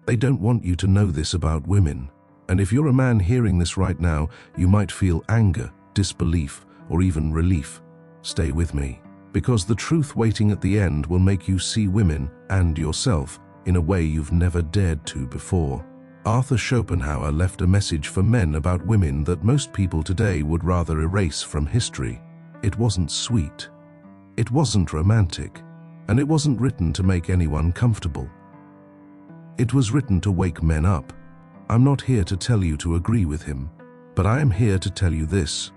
They don't want you to know this about women. And if you're a man hearing this right now, you might feel anger, disbelief, or even relief. Stay with me, because the truth waiting at the end will make you see women and yourself in a way you've never dared to before. Arthur Schopenhauer left a message for men about women that most people today would rather erase from history. It wasn't sweet. It wasn't romantic. And it wasn't written to make anyone comfortable. It was written to wake men up. I'm not here to tell you to agree with him, but I am here to tell you this.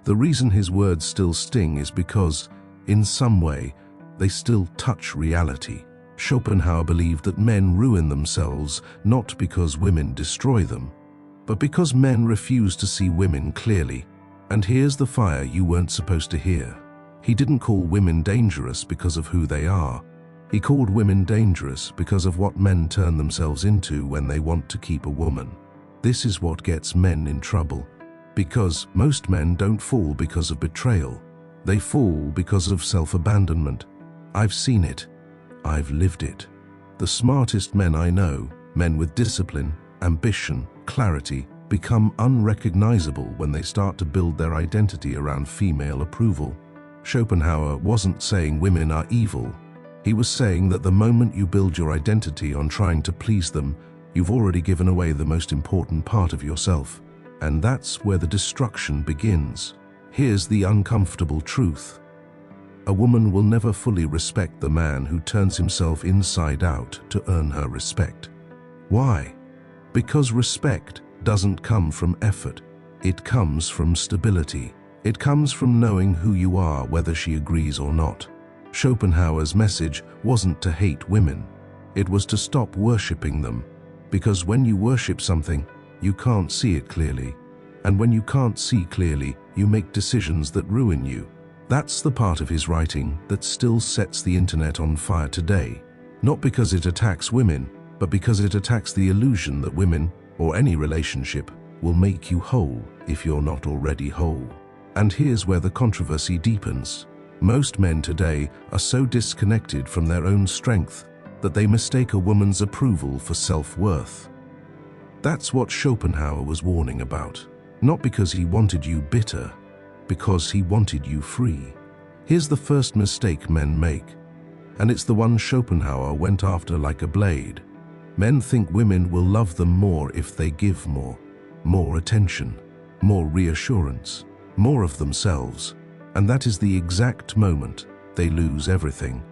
The reason his words still sting is because, in some way, they still touch reality. Schopenhauer believed that men ruin themselves not because women destroy them, but because men refuse to see women clearly. And here's the fire you weren't supposed to hear. He didn't call women dangerous because of who they are. He called women dangerous because of what men turn themselves into when they want to keep a woman. This is what gets men in trouble. Because most men don't fall because of betrayal. They fall because of self-abandonment. I've seen it. I've lived it. The smartest men I know, men with discipline, ambition, clarity, become unrecognizable when they start to build their identity around female approval. Schopenhauer wasn't saying women are evil. He was saying that the moment you build your identity on trying to please them, you've already given away the most important part of yourself. And that's where the destruction begins. Here's the uncomfortable truth. A woman will never fully respect the man who turns himself inside out to earn her respect. Why? Because respect doesn't come from effort. It comes from stability. It comes from knowing who you are, whether she agrees or not. Schopenhauer's message wasn't to hate women. It was to stop worshipping them. Because when you worship something, you can't see it clearly. And when you can't see clearly, you make decisions that ruin you. That's the part of his writing that still sets the internet on fire today. Not because it attacks women, but because it attacks the illusion that women, or any relationship, will make you whole if you're not already whole. And here's where the controversy deepens. Most men today are so disconnected from their own strength that they mistake a woman's approval for self-worth. That's what Schopenhauer was warning about. Not because he wanted you bitter, because he wanted you free. Here's the first mistake men make, and it's the one Schopenhauer went after like a blade. Men think women will love them more if they give more attention, more reassurance, more of themselves, and that is the exact moment they lose everything.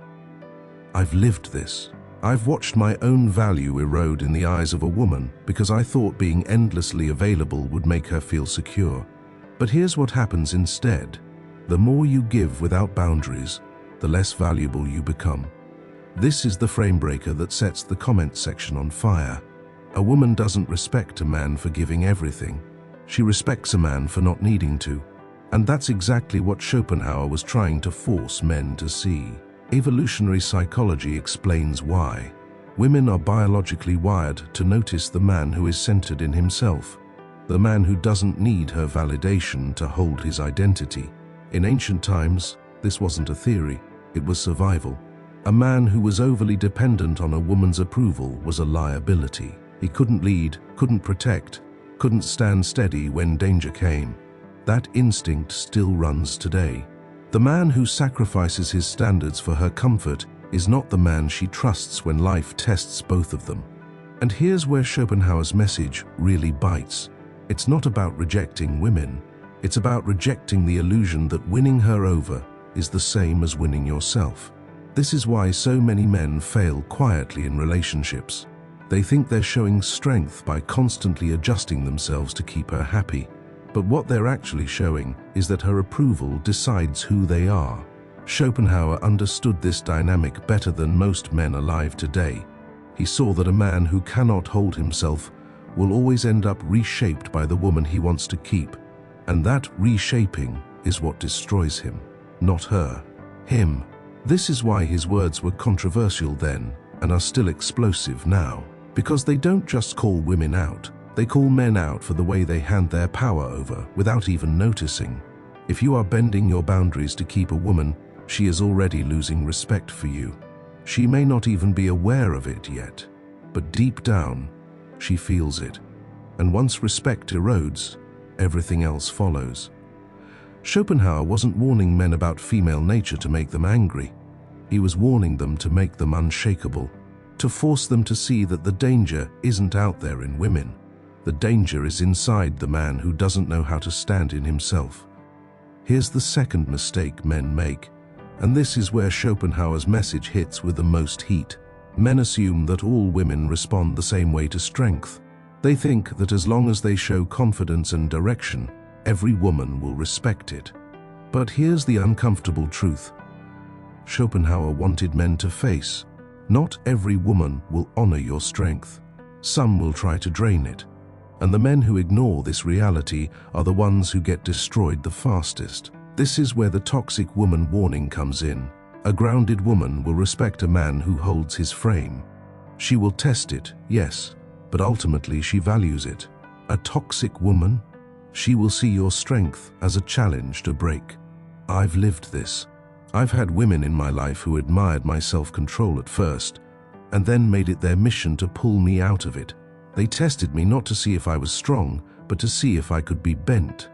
I've lived this. I've watched my own value erode in the eyes of a woman because I thought being endlessly available would make her feel secure. But here's what happens instead. The more you give without boundaries, the less valuable you become. This is the frame breaker that sets the comment section on fire. A woman doesn't respect a man for giving everything. She respects a man for not needing to. And that's exactly what Schopenhauer was trying to force men to see. Evolutionary psychology explains why. Women are biologically wired to notice the man who is centered in himself, the man who doesn't need her validation to hold his identity. In ancient times, this wasn't a theory, it was survival. A man who was overly dependent on a woman's approval was a liability. He couldn't lead, couldn't protect, couldn't stand steady when danger came. That instinct still runs today. The man who sacrifices his standards for her comfort is not the man she trusts when life tests both of them. And here's where Schopenhauer's message really bites. It's not about rejecting women. It's about rejecting the illusion that winning her over is the same as winning yourself. This is why so many men fail quietly in relationships. They think they're showing strength by constantly adjusting themselves to keep her happy. But what they're actually showing is that her approval decides who they are. Schopenhauer understood this dynamic better than most men alive today. He saw that a man who cannot hold himself will always end up reshaped by the woman he wants to keep. And that reshaping is what destroys him, not her, him. This is why his words were controversial then and are still explosive now. Because they don't just call women out. They call men out for the way they hand their power over without even noticing. If you are bending your boundaries to keep a woman, she is already losing respect for you. She may not even be aware of it yet. but deep down, she feels it. And once respect erodes, everything else follows. Schopenhauer wasn't warning men about female nature to make them angry. He was warning them to make them unshakable, to force them to see that the danger isn't out there in women. The danger is inside the man who doesn't know how to stand in himself. Here's the second mistake men make, and this is where Schopenhauer's message hits with the most heat. Men assume that all women respond the same way to strength. They think that as long as they show confidence and direction, every woman will respect it. But here's the uncomfortable truth. Schopenhauer wanted men to face, not every woman will honor your strength. Some will try to drain it. And the men who ignore this reality are the ones who get destroyed the fastest. This is where the toxic woman warning comes in. A grounded woman will respect a man who holds his frame. She will test it, yes, but ultimately she values it. A toxic woman? She will see your strength as a challenge to break. I've lived this. I've had women in my life who admired my self-control at first, and then made it their mission to pull me out of it. They tested me not to see if I was strong, but to see if I could be bent.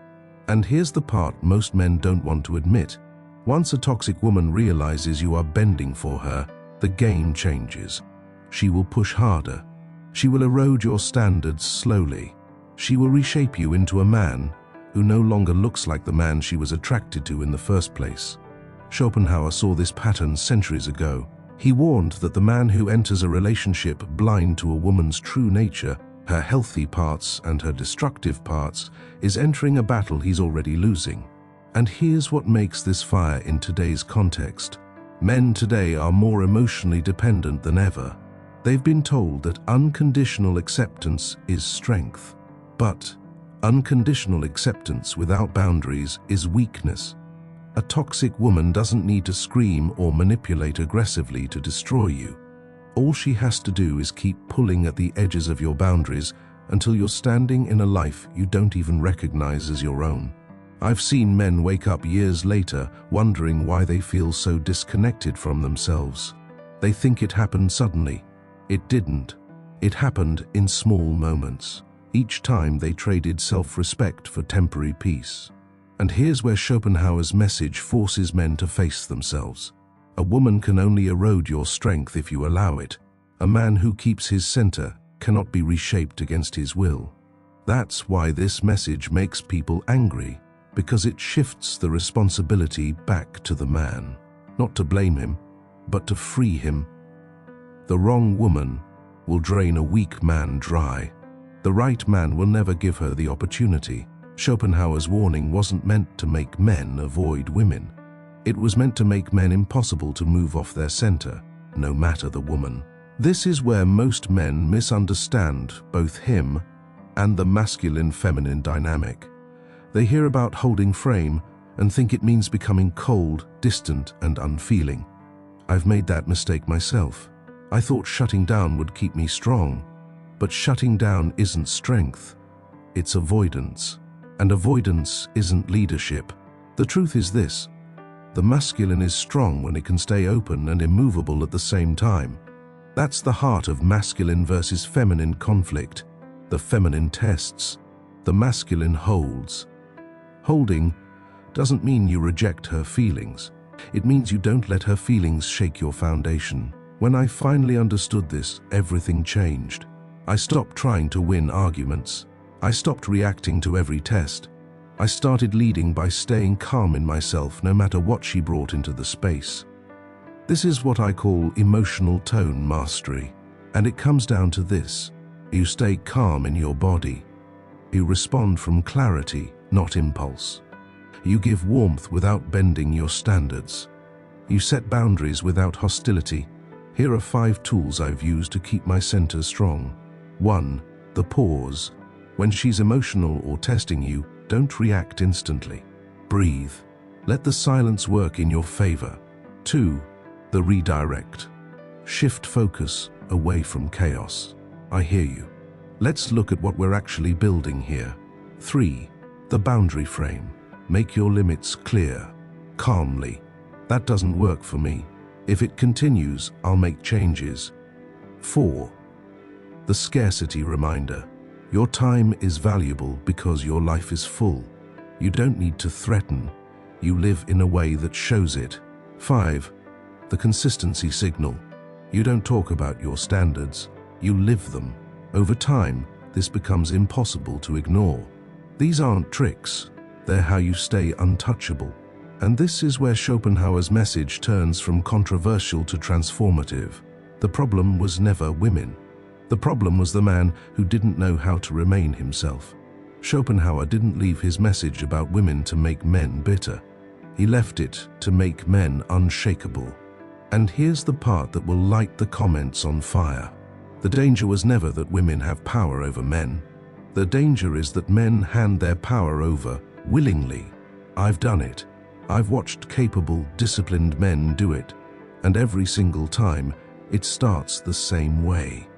And here's the part most men don't want to admit. Once a toxic woman realizes you are bending for her, the game changes. She will push harder. She will erode your standards slowly. She will reshape you into a man who no longer looks like the man she was attracted to in the first place. Schopenhauer saw this pattern centuries ago. He warned that the man who enters a relationship blind to a woman's true nature, her healthy parts and her destructive parts, is entering a battle he's already losing. And here's what makes this fire in today's context. Men today are more emotionally dependent than ever. They've been told that unconditional acceptance is strength. But unconditional acceptance without boundaries is weakness. A toxic woman doesn't need to scream or manipulate aggressively to destroy you. All she has to do is keep pulling at the edges of your boundaries until you're standing in a life you don't even recognize as your own. I've seen men wake up years later wondering why they feel so disconnected from themselves. They think it happened suddenly. It didn't. It happened in small moments. Each time they traded self-respect for temporary peace. And here's where Schopenhauer's message forces men to face themselves. A woman can only erode your strength if you allow it. A man who keeps his center cannot be reshaped against his will. That's why this message makes people angry, because it shifts the responsibility back to the man. Not to blame him, but to free him. The wrong woman will drain a weak man dry. The right man will never give her the opportunity. Schopenhauer's warning wasn't meant to make men avoid women. It was meant to make men impossible to move off their center, no matter the woman. This is where most men misunderstand both him and the masculine-feminine dynamic. They hear about holding frame and think it means becoming cold, distant, and unfeeling. I've made that mistake myself. I thought shutting down would keep me strong, but shutting down isn't strength, it's avoidance. And avoidance isn't leadership. The truth is this: the masculine is strong when it can stay open and immovable at the same time. That's the heart of masculine versus feminine conflict. The feminine tests, the masculine holds. Holding doesn't mean you reject her feelings. It means you don't let her feelings shake your foundation. When I finally understood this, everything changed. I stopped trying to win arguments. I stopped reacting to every test. I started leading by staying calm in myself no matter what she brought into the space. This is what I call emotional tone mastery. And it comes down to this: you stay calm in your body. You respond from clarity, not impulse. You give warmth without bending your standards. You set boundaries without hostility. Here are 5 tools I've used to keep my center strong. 1. The pause. When she's emotional or testing you, don't react instantly. Breathe. Let the silence work in your favor. 2. The redirect. Shift focus away from chaos. I hear you. Let's look at what we're actually building here. 3. The boundary frame. Make your limits clear, calmly. That doesn't work for me. If it continues, I'll make changes. 4. The scarcity reminder. Your time is valuable because your life is full. You don't need to threaten. You live in a way that shows it. 5. The consistency signal. You don't talk about your standards. You live them. Over time, this becomes impossible to ignore. These aren't tricks. They're how you stay untouchable. And this is where Schopenhauer's message turns from controversial to transformative. The problem was never women. The problem was the man who didn't know how to remain himself. Schopenhauer didn't leave his message about women to make men bitter. He left it to make men unshakable. And here's the part that will light the comments on fire. The danger was never that women have power over men. The danger is that men hand their power over willingly. I've done it. I've watched capable, disciplined men do it. And every single time, it starts the same way.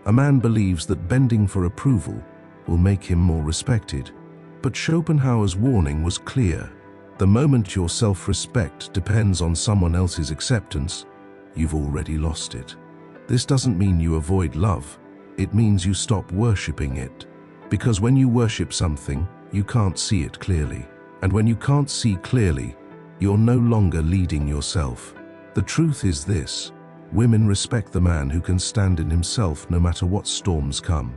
A man believes that bending for approval will make him more respected. But Schopenhauer's warning was clear. The moment your self-respect depends on someone else's acceptance, you've already lost it. This doesn't mean you avoid love. It means you stop worshipping it. Because when you worship something, you can't see it clearly. And when you can't see clearly, you're no longer leading yourself. The truth is this: women respect the man who can stand in himself no matter what storms come,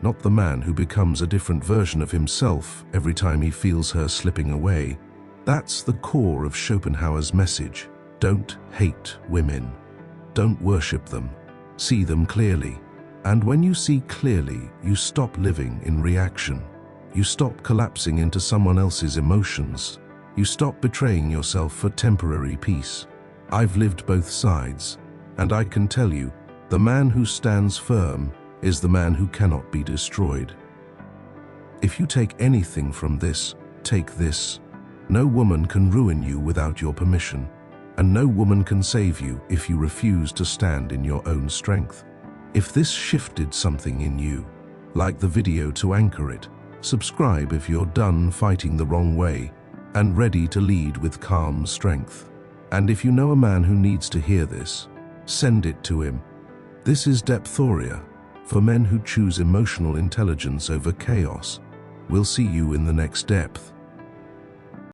not the man who becomes a different version of himself every time he feels her slipping away. That's the core of Schopenhauer's message. Don't hate women. Don't worship them. See them clearly. And when you see clearly, you stop living in reaction. You stop collapsing into someone else's emotions. You stop betraying yourself for temporary peace. I've lived both sides, and I can tell you, the man who stands firm is the man who cannot be destroyed. If you take anything from this, take this. No woman can ruin you without your permission, and no woman can save you if you refuse to stand in your own strength. If this shifted something in you, like the video to anchor it, subscribe if you're done fighting the wrong way and ready to lead with calm strength. And if you know a man who needs to hear this, send it to him. This is Depthoria, for men who choose emotional intelligence over chaos. We'll see you in the next depth.